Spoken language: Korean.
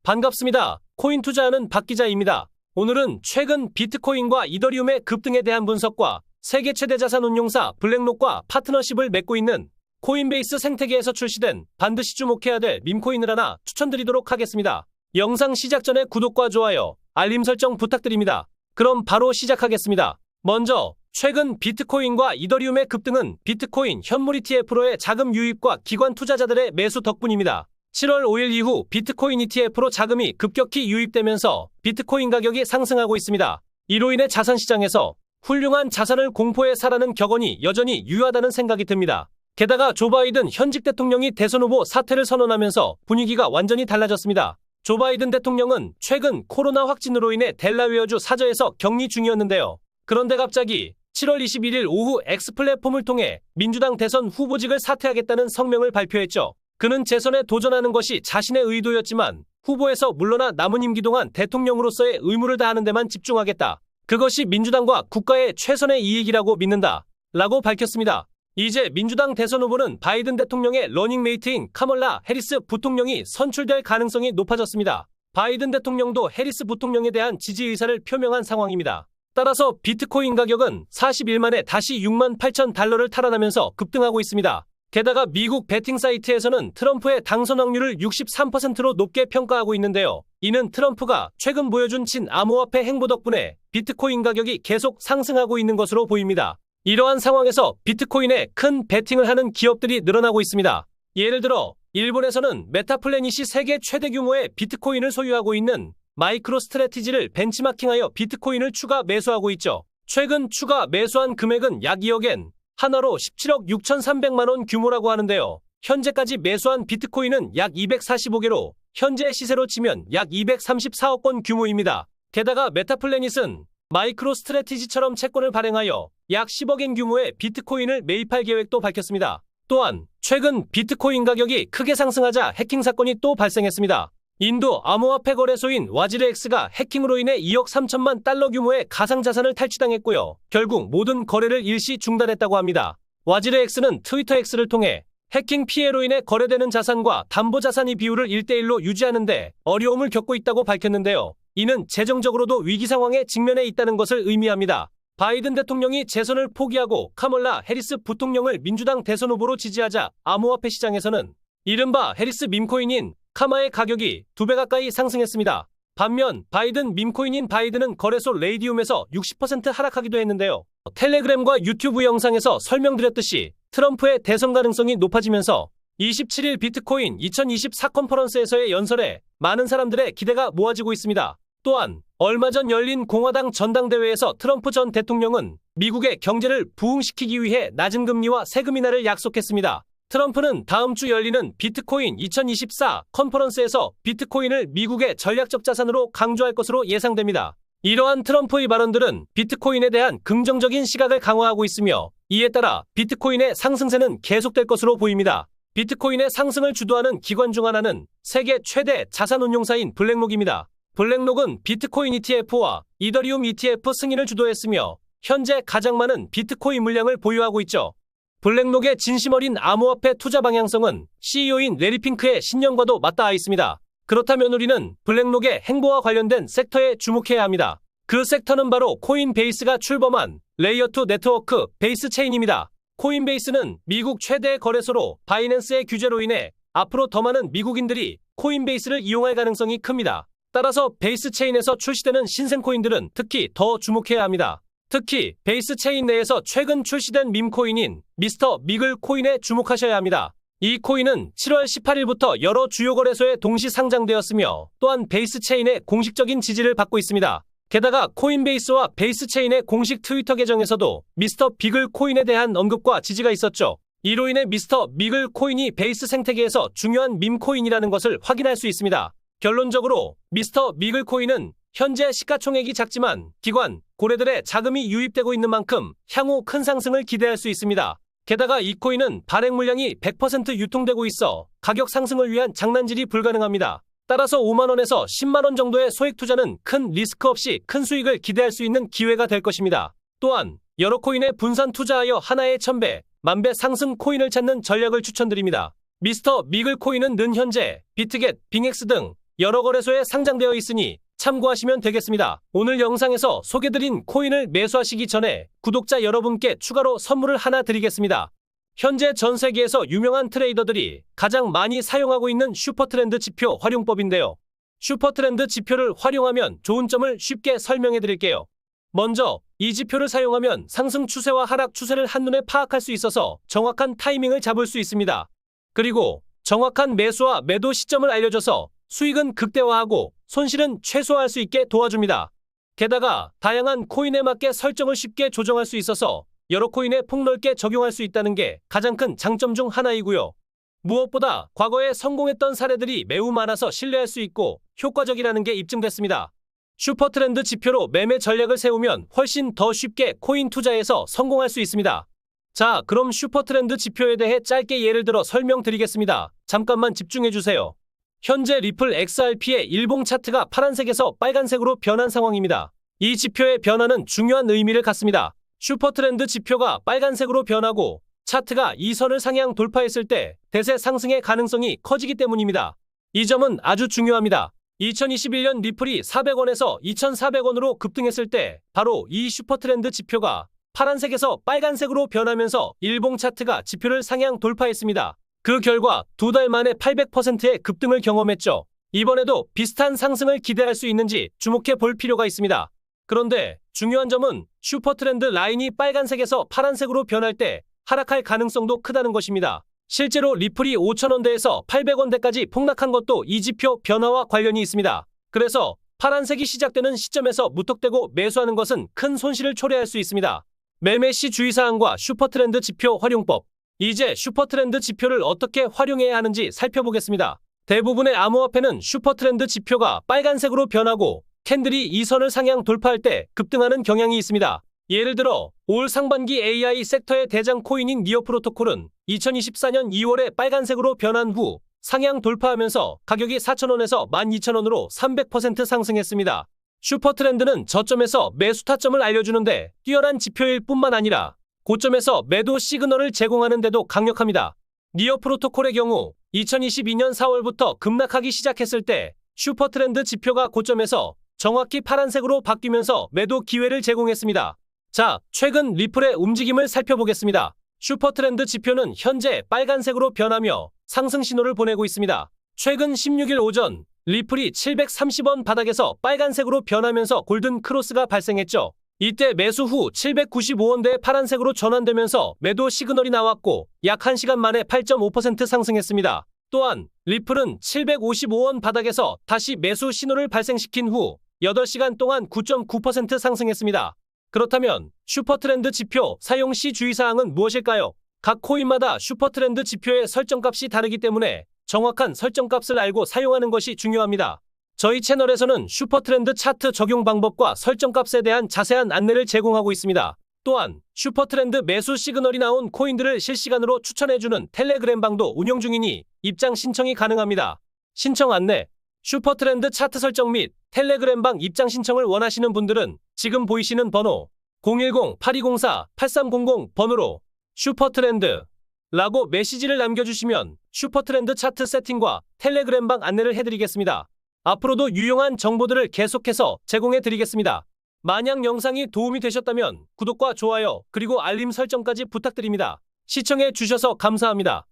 반갑습니다. 코인 투자하는 박 기자입니다. 오늘은 최근 비트코인과 이더리움의 급등에 대한 분석과 세계 최대 자산 운용사 블랙록과 파트너십을 맺고 있는 코인베이스 생태계에서 출시된 반드시 주목해야 될 밈코인을 하나 추천드리도록 하겠습니다. 영상 시작 전에 구독과 좋아요, 알림 설정 부탁드립니다. 그럼 바로 시작하겠습니다. 먼저 최근 비트코인과 이더리움의 급등은 비트코인 현물 ETF로의 자금 유입과 기관 투자자들의 매수 덕분입니다. 7월 5일 이후 비트코인 ETF로 자금이 급격히 유입되면서 비트코인 가격이 상승하고 있습니다. 이로 인해 자산시장에서 훌륭한 자산을 공포에 사라는 격언이 여전히 유효하다는 생각이 듭니다. 게다가 조 바이든 현직 대통령이 대선 후보 사퇴를 선언하면서 분위기가 완전히 달라졌습니다. 조 바이든 대통령은 최근 코로나 확진으로 인해 델라웨어주 사저에서 격리 중이었는데요. 그런데 갑자기 7월 21일 오후 X 플랫폼을 통해 민주당 대선 후보직을 사퇴하겠다는 성명을 발표했죠. 그는 재선에 도전하는 것이 자신의 의도였지만 후보에서 물러나 남은 임기 동안 대통령으로서의 의무를 다하는 데만 집중하겠다. 그것이 민주당과 국가의 최선의 이익이라고 믿는다. 라고 밝혔습니다. 이제 민주당 대선 후보는 바이든 대통령의 러닝메이트인 카멀라 해리스 부통령이 선출될 가능성이 높아졌습니다. 바이든 대통령도 해리스 부통령에 대한 지지 의사를 표명한 상황입니다. 따라서 비트코인 가격은 40일 만에 다시 68,000달러를 탈환하면서 급등하고 있습니다. 게다가 미국 베팅 사이트에서는 트럼프의 당선 확률을 63%로 높게 평가하고 있는데요. 이는 트럼프가 최근 보여준 친암호화폐 행보 덕분에 비트코인 가격이 계속 상승하고 있는 것으로 보입니다. 이러한 상황에서 비트코인에 큰 베팅을 하는 기업들이 늘어나고 있습니다. 예를 들어 일본에서는 메타플래닛이 세계 최대 규모의 비트코인을 소유하고 있는 마이크로스트래티지를 벤치마킹하여 비트코인을 추가 매수하고 있죠. 최근 추가 매수한 금액은 약 2억엔, 하나로 17억 6,300만 원 규모라고 하는데요. 현재까지 매수한 비트코인은 약 245개로 현재 시세로 치면 약 234억 원 규모입니다. 게다가 메타플래닛은 마이크로스트래티지처럼 채권을 발행하여 약 10억엔 규모의 비트코인을 매입할 계획도 밝혔습니다. 또한 최근 비트코인 가격이 크게 상승하자 해킹 사건이 또 발생했습니다. 인도 암호화폐 거래소인 와지르엑스가 해킹으로 인해 2억 3천만 달러 규모의 가상자산을 탈취당했고요. 결국 모든 거래를 일시 중단했다고 합니다. 와지르엑스는 트위터 X를 통해 해킹 피해로 인해 거래되는 자산과 담보자산의 비율을 1대1로 유지하는 데 어려움을 겪고 있다고 밝혔는데요. 이는 재정적으로도 위기 상황에 직면해 있다는 것을 의미합니다. 바이든 대통령이 재선을 포기하고 카멀라 해리스 부통령을 민주당 대선 후보로 지지하자 암호화폐 시장에서는 이른바 해리스 밈코인인 카마의 가격이 2배 가까이 상승했습니다. 반면 바이든 밈코인인 바이든은 거래소 레이디움에서 60% 하락하기도 했는데요. 텔레그램과 유튜브 영상에서 설명드렸듯이 트럼프의 대선 가능성이 높아지면서 27일 비트코인 2024 컨퍼런스에서의 연설에 많은 사람들의 기대가 모아지고 있습니다. 또한 얼마 전 열린 공화당 전당대회에서 트럼프 전 대통령은 미국의 경제를 부흥시키기 위해 낮은 금리와 세금 인하를 약속했습니다. 트럼프는 다음 주 열리는 비트코인 2024 컨퍼런스에서 비트코인을 미국의 전략적 자산으로 강조할 것으로 예상됩니다. 이러한 트럼프의 발언들은 비트코인에 대한 긍정적인 시각을 강화하고 있으며 이에 따라 비트코인의 상승세는 계속될 것으로 보입니다. 비트코인의 상승을 주도하는 기관 중 하나는 세계 최대 자산 운용사인 블랙록입니다. 블랙록은 비트코인 ETF와 이더리움 ETF 승인을 주도했으며 현재 가장 많은 비트코인 물량을 보유하고 있죠. 블랙록의 진심 어린 암호화폐 투자 방향성은 CEO인 레리 핑크의 신념과도 맞닿아 있습니다. 그렇다면 우리는 블랙록의 행보와 관련된 섹터에 주목해야 합니다. 그 섹터는 바로 코인베이스가 출범한 레이어2 네트워크 베이스 체인입니다. 코인베이스는 미국 최대 거래소로 바이낸스의 규제로 인해 앞으로 더 많은 미국인들이 코인베이스를 이용할 가능성이 큽니다. 따라서 베이스 체인에서 출시되는 신생 코인들은 특히 더 주목해야 합니다. 특히 베이스 체인 내에서 최근 출시된 밈코인인 미스터 미글 코인에 주목하셔야 합니다. 이 코인은 7월 18일부터 여러 주요 거래소에 동시 상장되었으며 또한 베이스 체인의 공식적인 지지를 받고 있습니다. 게다가 코인베이스와 베이스 체인의 공식 트위터 계정에서도 미스터 비글 코인에 대한 언급과 지지가 있었죠. 이로 인해 미스터 미글 코인이 베이스 생태계에서 중요한 밈코인이라는 것을 확인할 수 있습니다. 결론적으로 미스터 미글 코인은 현재 시가총액이 작지만 기관, 고래들의 자금이 유입되고 있는 만큼 향후 큰 상승을 기대할 수 있습니다. 게다가 이 코인은 발행 물량이 100% 유통되고 있어 가격 상승을 위한 장난질이 불가능합니다. 따라서 5만원에서 10만원 정도의 소액 투자는 큰 리스크 없이 큰 수익을 기대할 수 있는 기회가 될 것입니다. 또한 여러 코인에 분산 투자하여 하나의 1000배, 만배 상승 코인을 찾는 전략을 추천드립니다. 미스터 미글 코인은 는 현재 비트겟, 빙엑스 등 여러 거래소에 상장되어 있으니 참고하시면 되겠습니다. 오늘 영상에서 소개드린 코인을 매수하시기 전에 구독자 여러분께 추가로 선물을 하나 드리겠습니다. 현재 전 세계에서 유명한 트레이더들이 가장 많이 사용하고 있는 슈퍼트렌드 지표 활용법인데요. 슈퍼트렌드 지표를 활용하면 좋은 점을 쉽게 설명해 드릴게요. 먼저 이 지표를 사용하면 상승 추세와 하락 추세를 한눈에 파악할 수 있어서 정확한 타이밍을 잡을 수 있습니다. 그리고 정확한 매수와 매도 시점을 알려줘서 수익은 극대화하고 손실은 최소화할 수 있게 도와줍니다. 게다가 다양한 코인에 맞게 설정을 쉽게 조정할 수 있어서 여러 코인에 폭넓게 적용할 수 있다는 게 가장 큰 장점 중 하나이고요. 무엇보다 과거에 성공했던 사례들이 매우 많아서 신뢰할 수 있고 효과적이라는 게 입증됐습니다. 슈퍼트렌드 지표로 매매 전략을 세우면 훨씬 더 쉽게 코인 투자에서 성공할 수 있습니다. 자, 그럼 슈퍼트렌드 지표에 대해 짧게 예를 들어 설명드리겠습니다. 잠깐만 집중해주세요. 현재 리플 XRP의 일봉 차트가 파란색에서 빨간색으로 변한 상황입니다. 이 지표의 변화는 중요한 의미를 갖습니다. 슈퍼트렌드 지표가 빨간색으로 변하고 차트가 이 선을 상향 돌파했을 때 대세 상승의 가능성이 커지기 때문입니다. 이 점은 아주 중요합니다. 2021년 리플이 400원에서 2,400원으로 급등했을 때 바로 이 슈퍼트렌드 지표가 파란색에서 빨간색으로 변하면서 일봉 차트가 지표를 상향 돌파했습니다. 그 결과 두 달 만에 800%의 급등을 경험했죠. 이번에도 비슷한 상승을 기대할 수 있는지 주목해 볼 필요가 있습니다. 그런데 중요한 점은 슈퍼트렌드 라인이 빨간색에서 파란색으로 변할 때 하락할 가능성도 크다는 것입니다. 실제로 리플이 5,000원대에서 800원대까지 폭락한 것도 이 지표 변화와 관련이 있습니다. 그래서 파란색이 시작되는 시점에서 무턱대고 매수하는 것은 큰 손실을 초래할 수 있습니다. 매매 시 주의사항과 슈퍼트렌드 지표 활용법. 이제 슈퍼트렌드 지표를 어떻게 활용해야 하는지 살펴보겠습니다. 대부분의 암호화폐는 슈퍼트렌드 지표가 빨간색으로 변하고 캔들이 이 선을 상향 돌파할 때 급등하는 경향이 있습니다. 예를 들어 올 상반기 AI 섹터의 대장 코인인 니어 프로토콜은 2024년 2월에 빨간색으로 변한 후 상향 돌파하면서 가격이 4,000원에서 12,000원으로 300% 상승했습니다. 슈퍼트렌드는 저점에서 매수 타점을 알려주는데 뛰어난 지표일 뿐만 아니라 고점에서 매도 시그널을 제공하는 데도 강력합니다. 니어 프로토콜의 경우 2022년 4월부터 급락하기 시작했을 때 슈퍼트렌드 지표가 고점에서 정확히 파란색으로 바뀌면서 매도 기회를 제공했습니다. 자, 최근 리플의 움직임을 살펴보겠습니다. 슈퍼트렌드 지표는 현재 빨간색으로 변하며 상승 신호를 보내고 있습니다. 최근 16일 오전 리플이 730원 바닥에서 빨간색으로 변하면서 골든 크로스가 발생했죠. 이때 매수 후 795원대의 파란색으로 전환되면서 매도 시그널이 나왔고 약 1시간 만에 8.5% 상승했습니다. 또한 리플은 755원 바닥에서 다시 매수 신호를 발생시킨 후 8시간 동안 9.9% 상승했습니다. 그렇다면 슈퍼트렌드 지표 사용 시 주의사항은 무엇일까요? 각 코인마다 슈퍼트렌드 지표의 설정값이 다르기 때문에 정확한 설정값을 알고 사용하는 것이 중요합니다. 저희 채널에서는 슈퍼트렌드 차트 적용 방법과 설정값에 대한 자세한 안내를 제공하고 있습니다. 또한 슈퍼트렌드 매수 시그널이 나온 코인들을 실시간으로 추천해주는 텔레그램 방도 운영 중이니 입장 신청이 가능합니다. 신청 안내. 슈퍼트렌드 차트 설정 및 텔레그램 방 입장 신청을 원하시는 분들은 지금 보이시는 번호 010-8204-8300 번호로 슈퍼트렌드 라고 메시지를 남겨주시면 슈퍼트렌드 차트 세팅과 텔레그램 방 안내를 해드리겠습니다. 앞으로도 유용한 정보들을 계속해서 제공해드리겠습니다. 만약 영상이 도움이 되셨다면 구독과 좋아요 그리고 알림 설정까지 부탁드립니다. 시청해 주셔서 감사합니다.